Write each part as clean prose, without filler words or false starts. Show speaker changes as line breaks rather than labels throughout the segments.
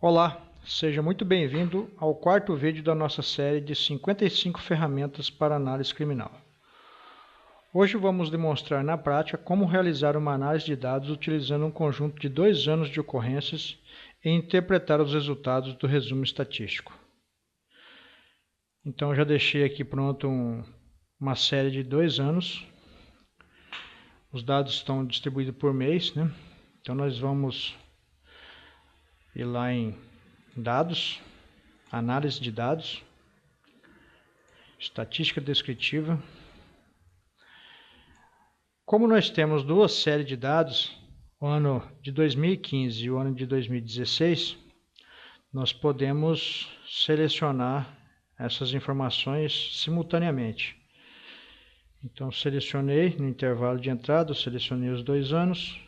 Olá, seja muito bem-vindo ao quarto vídeo da nossa série de 55 ferramentas para análise criminal. Hoje vamos demonstrar na prática como realizar uma análise de dados utilizando um conjunto de 2 anos de ocorrências e interpretar os resultados do resumo estatístico. Então eu já deixei aqui pronto uma série de 2 anos. Os dados estão distribuídos por mês, né? Então nós vamos ir lá em dados, análise de dados, estatística descritiva. Como nós temos duas séries de dados, o ano de 2015 e o ano de 2016, nós podemos selecionar essas informações simultaneamente. Então selecionei no intervalo de entrada, selecionei os 2 anos,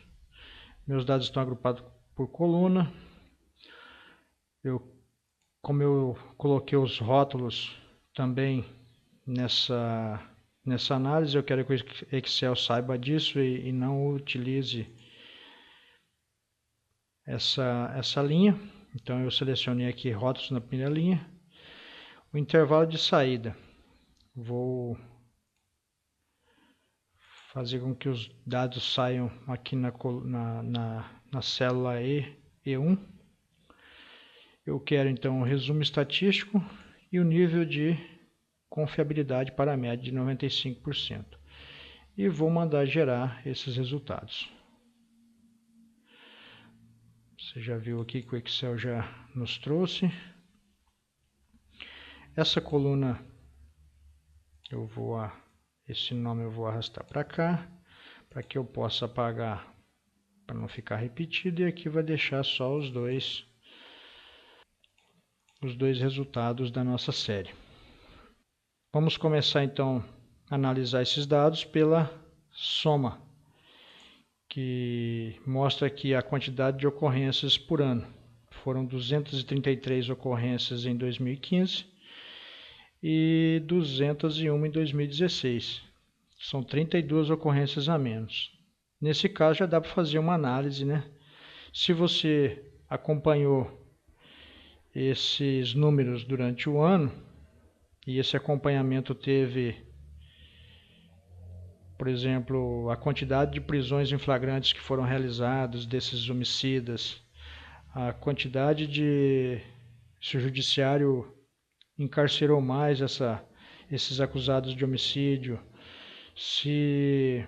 meus dados estão agrupados por coluna. Como eu coloquei os rótulos também nessa análise, eu quero que o Excel saiba disso e não utilize essa linha. Então eu selecionei aqui rótulos na primeira linha. O intervalo de saída, vou fazer com que os dados saiam aqui na célula E1. Eu quero então o resumo estatístico e o nível de confiabilidade para a média de 95%. E vou mandar gerar esses resultados. Você já viu aqui que o Excel já nos trouxe. Essa coluna, esse nome eu vou arrastar para cá, para que eu possa apagar, para não ficar repetido. E aqui vai deixar só os dois resultados da nossa série. Vamos começar então a analisar esses dados pela soma, que mostra aqui a quantidade de ocorrências por ano. Foram 233 ocorrências em 2015 e 201 em 2016. São 32 ocorrências a menos. Nesse caso já dá para fazer uma análise, né? Se você acompanhou esses números durante o ano e esse acompanhamento teve, por exemplo, a quantidade de prisões em flagrantes que foram realizadas desses homicidas, a quantidade se o judiciário encarcerou mais esses acusados de homicídio, se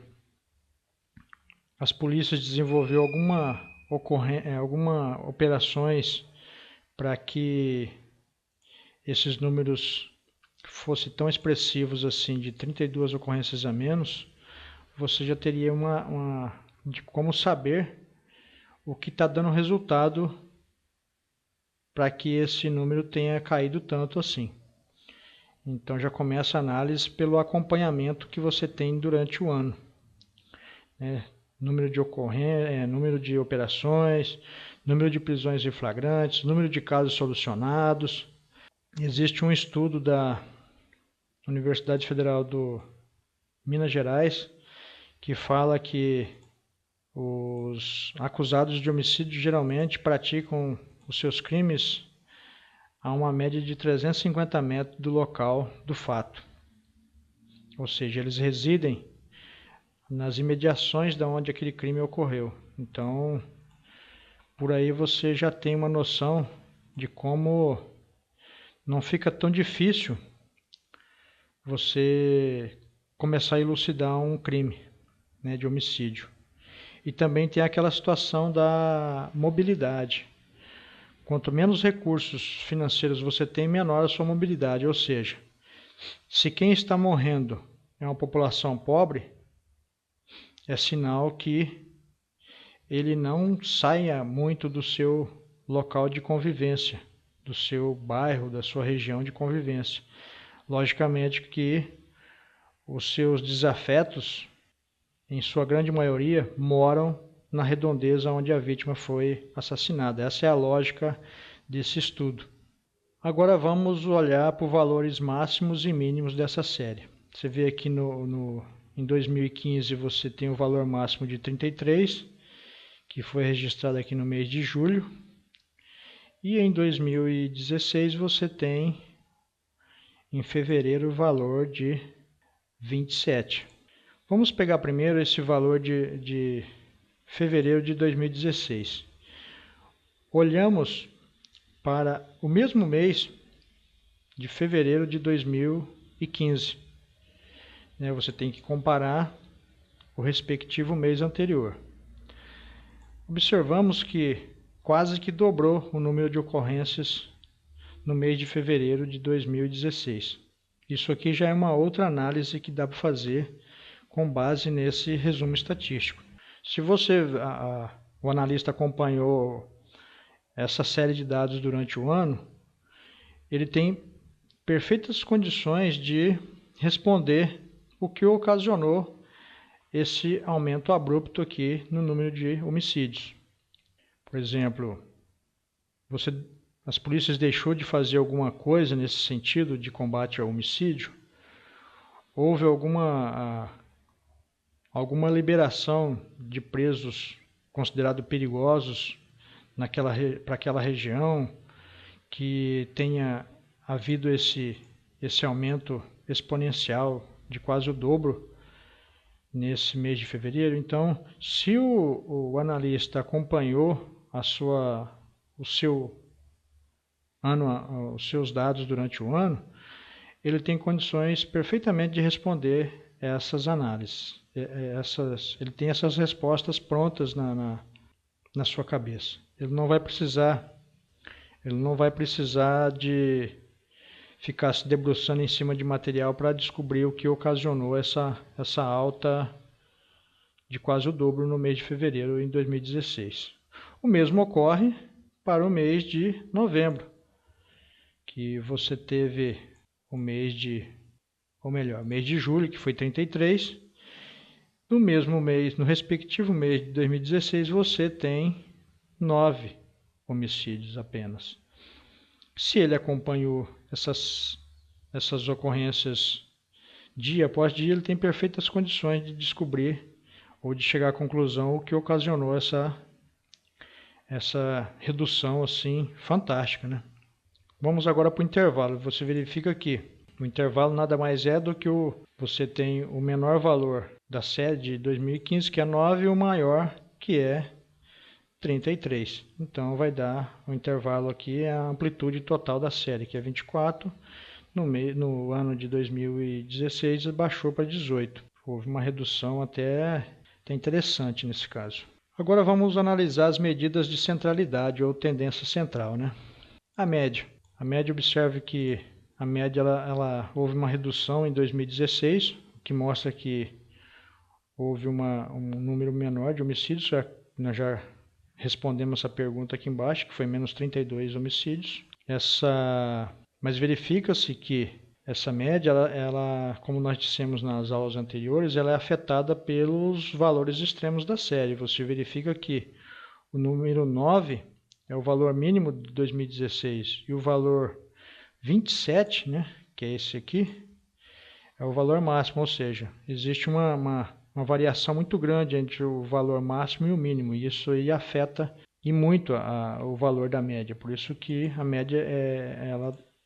as polícias desenvolveu alguma operações para que esses números fossem tão expressivos assim, de 32 ocorrências a menos, você já teria de como saber o que está dando resultado para que esse número tenha caído tanto assim. Então já começa a análise pelo acompanhamento que você tem durante o ano. Número de ocorrências, número de operações, número de prisões em flagrantes, número de casos solucionados. Existe um estudo da Universidade Federal do Minas Gerais que fala que os acusados de homicídio geralmente praticam os seus crimes a uma média de 350 metros do local do fato. Ou seja, eles residem nas imediações de onde aquele crime ocorreu. Então, por aí você já tem uma noção de como não fica tão difícil você começar a elucidar um crime, né, de homicídio. E também tem aquela situação da mobilidade. Quanto menos recursos financeiros você tem, menor a sua mobilidade. Ou seja, se quem está morrendo é uma população pobre, é sinal que ele não saia muito do seu local de convivência, do seu bairro, da sua região de convivência. Logicamente que os seus desafetos, em sua grande maioria, moram na redondeza onde a vítima foi assassinada. Essa é a lógica desse estudo. Agora vamos olhar para os valores máximos e mínimos dessa série. Você vê aqui em 2015 você tem o valor máximo de 33, que foi registrado aqui no mês de julho. E em 2016 você tem em fevereiro o valor de 27. Vamos pegar primeiro esse valor de fevereiro de 2016. Olhamos para o mesmo mês de fevereiro de 2015. Você tem que comparar o respectivo mês anterior. Observamos que quase que dobrou o número de ocorrências no mês de fevereiro de 2016. Isso aqui já é uma outra análise que dá para fazer com base nesse resumo estatístico. Se o analista acompanhou essa série de dados durante o ano, ele tem perfeitas condições de responder o que ocasionou esse aumento abrupto aqui no número de homicídios. Por exemplo, as polícias deixou de fazer alguma coisa nesse sentido de combate ao homicídio? Houve alguma liberação de presos considerados perigosos para aquela região, que tenha havido esse aumento exponencial de quase o dobro nesse mês de fevereiro? Então, se o analista acompanhou os seus dados durante o ano, ele tem condições perfeitamente de responder essas análises. Ele tem essas respostas prontas na sua cabeça. Ele não vai precisar de ficar se debruçando em cima de material para descobrir o que ocasionou essa alta de quase o dobro no mês de fevereiro em 2016. O mesmo ocorre para o mês de novembro, que você teve o mês de julho, que foi 33. No mesmo mês, no respectivo mês de 2016, você tem 9 homicídios apenas. Se ele acompanhou essas ocorrências dia após dia, ele tem perfeitas condições de descobrir ou de chegar à conclusão o que ocasionou essa redução assim fantástica, né? Vamos agora para o intervalo. Você verifica que o intervalo nada mais é do que você tem o menor valor da série de 2015, que é 9, e o maior, que é 33. Então vai dar o intervalo aqui, a amplitude total da série, que é 24. No ano de 2016 baixou para 18. Houve uma redução até interessante nesse caso. Agora vamos analisar as medidas de centralidade ou tendência central, né? A média. Observe que a média houve uma redução em 2016, o que mostra que houve um número menor de homicídios. Nós já respondemos essa pergunta aqui embaixo, que foi menos 32 homicídios. Mas verifica-se que essa média, como nós dissemos nas aulas anteriores, ela é afetada pelos valores extremos da série. Você verifica que o número 9 é o valor mínimo de 2016 e o valor 27, né, que é esse aqui, é o valor máximo, ou seja, existe uma variação muito grande entre o valor máximo e o mínimo, e isso aí afeta e muito o valor da média. Por isso que a média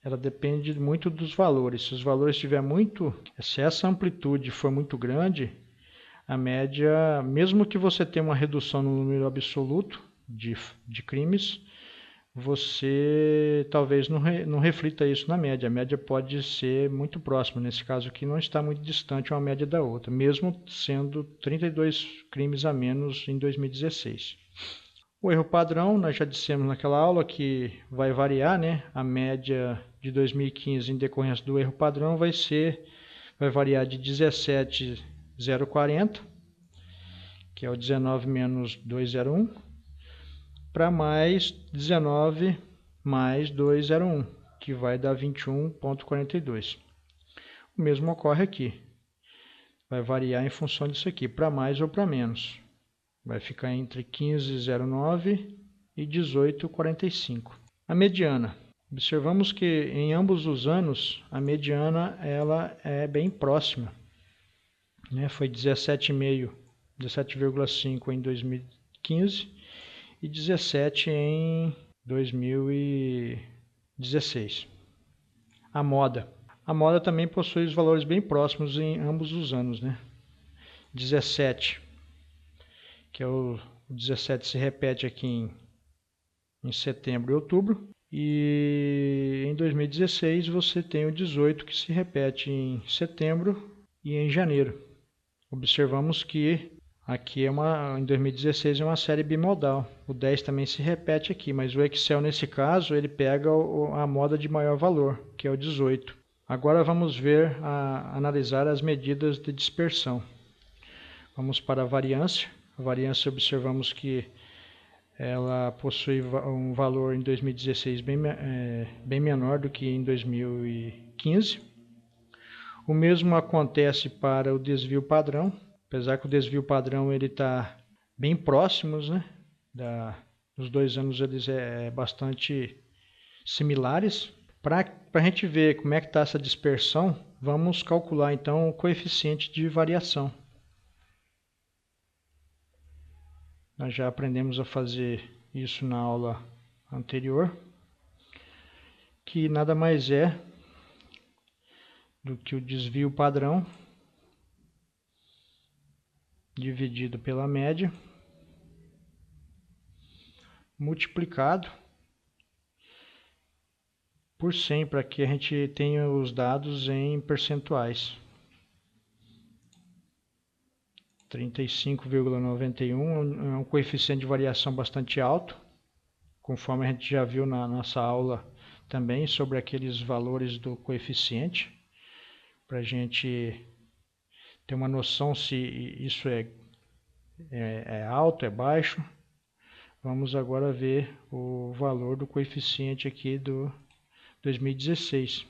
ela depende muito dos valores. Se os valores se essa amplitude for muito grande, a média, mesmo que você tenha uma redução no número absoluto de crimes, você talvez não reflita isso na média. A média pode ser muito próxima. Nesse caso aqui não está muito distante uma média da outra, mesmo sendo 32 crimes a menos em 2016. O erro padrão, nós já dissemos naquela aula que vai variar, né? A média de 2015 em decorrência do erro padrão vai variar de 17,040, que é o 19 menos 201, para mais 19 mais 201, que vai dar 21,42. O mesmo ocorre aqui. Vai variar em função disso aqui, para mais ou para menos. Vai ficar entre 15,09 e 18,45. A mediana. Observamos que em ambos os anos, a mediana ela é bem próxima, né? Foi 17,5 em 2015 e 17 em 2016. A moda. A moda também possui os valores bem próximos em ambos os anos, né? 17, que é o 17 se repete aqui em setembro e outubro. E em 2016 você tem o 18 que se repete em setembro e em janeiro. Observamos que aqui em 2016 é uma série bimodal. O 10 também se repete aqui, mas o Excel nesse caso ele pega a moda de maior valor, que é o 18. Agora vamos analisar as medidas de dispersão. Vamos para a variância. A variância observamos que ela possui um valor em 2016 bem menor do que em 2015. O mesmo acontece para o desvio padrão, apesar que o desvio padrão ele está bem próximos, né? Os 2 anos eles bastante similares. Para a gente ver como é que está essa dispersão, vamos calcular então o coeficiente de variação. Nós já aprendemos a fazer isso na aula anterior, que nada mais é do que o desvio padrão dividido pela média, multiplicado por 100, para que a gente tenha os dados em percentuais. 35,91 é um coeficiente de variação bastante alto, conforme a gente já viu na nossa aula também sobre aqueles valores do coeficiente, para a gente ter uma noção se isso é alto, é baixo. Vamos agora ver o valor do coeficiente aqui do 2016.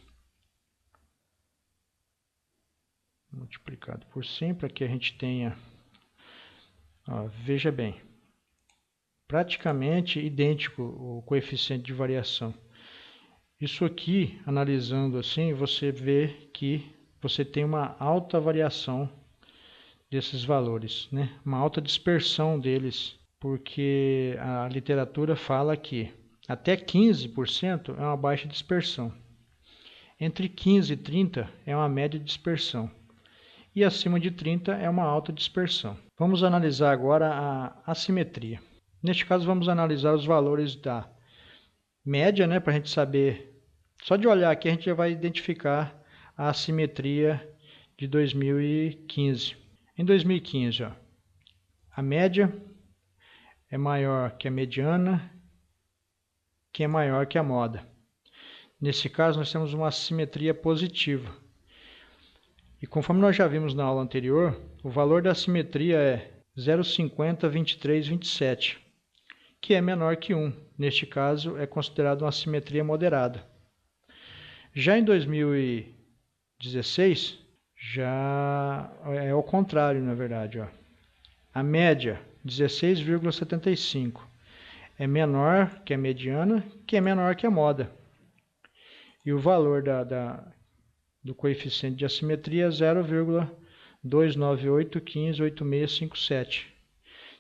Multiplicado por 100 para que a gente tenha, veja bem, praticamente idêntico o coeficiente de variação. Isso aqui, analisando assim, você vê que você tem uma alta variação desses valores, né? Uma alta dispersão deles, porque a literatura fala que até 15% é uma baixa dispersão. Entre 15 e 30 é uma média dispersão. E acima de 30 é uma alta dispersão. Vamos analisar agora a assimetria. Neste caso, vamos analisar os valores da média, né, para a gente saber. Só de olhar aqui a gente já vai identificar a assimetria de 2015. Em 2015, a média é maior que a mediana, que é maior que a moda. Nesse caso, nós temos uma assimetria positiva. E conforme nós já vimos na aula anterior, o valor da assimetria é 0,50, 23, 27, que é menor que 1. Neste caso, é considerado uma assimetria moderada. Já em 2016, já é ao contrário, na verdade. A média, 16,75, é menor que a mediana, que é menor que a moda. E o valor do coeficiente de assimetria é 0,298158657.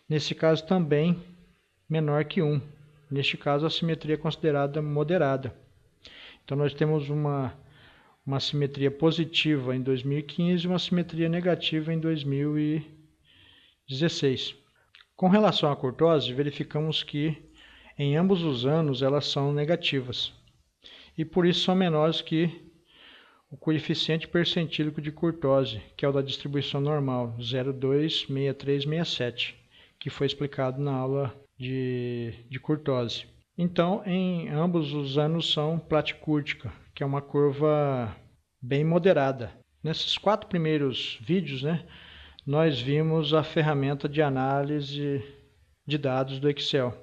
Nesse caso também menor que 1. Neste caso a assimetria é considerada moderada. Então nós temos uma assimetria positiva em 2015 e uma assimetria negativa em 2016. Com relação à curtose, verificamos que em ambos os anos elas são negativas. E por isso são menores que o coeficiente percentílico de curtose, que é o da distribuição normal, 0,26367, que foi explicado na aula de curtose. Então, em ambos os anos são platicúrtica, que é uma curva bem moderada. Nesses 4 primeiros vídeos, né, nós vimos a ferramenta de análise de dados do Excel,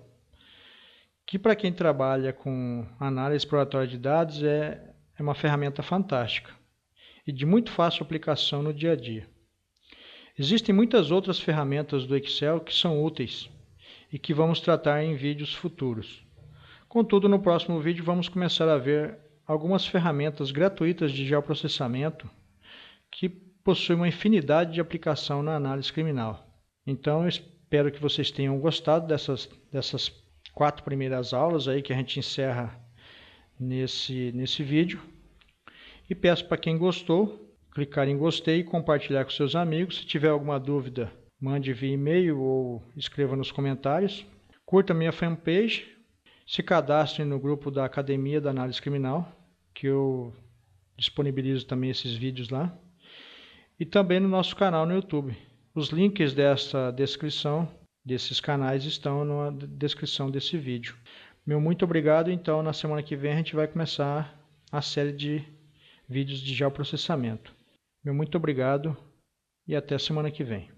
que para quem trabalha com análise exploratória de dados é uma ferramenta fantástica e de muito fácil aplicação no dia a dia. Existem muitas outras ferramentas do Excel que são úteis e que vamos tratar em vídeos futuros. Contudo, no próximo vídeo vamos começar a ver algumas ferramentas gratuitas de geoprocessamento que possuem uma infinidade de aplicação na análise criminal. Então, eu espero que vocês tenham gostado dessas 4 primeiras aulas aí que a gente encerra nesse vídeo. E peço para quem gostou, clicar em gostei e compartilhar com seus amigos. Se tiver alguma dúvida, mande via e-mail ou escreva nos comentários. Curta minha fanpage, se cadastre no grupo da Academia da Análise Criminal, que eu disponibilizo também esses vídeos lá. E também no nosso canal no YouTube. Os links dessa descrição desses canais estão na descrição desse vídeo. Meu muito obrigado. Então, na semana que vem a gente vai começar a série de vídeos de geoprocessamento. Meu muito obrigado e até semana que vem.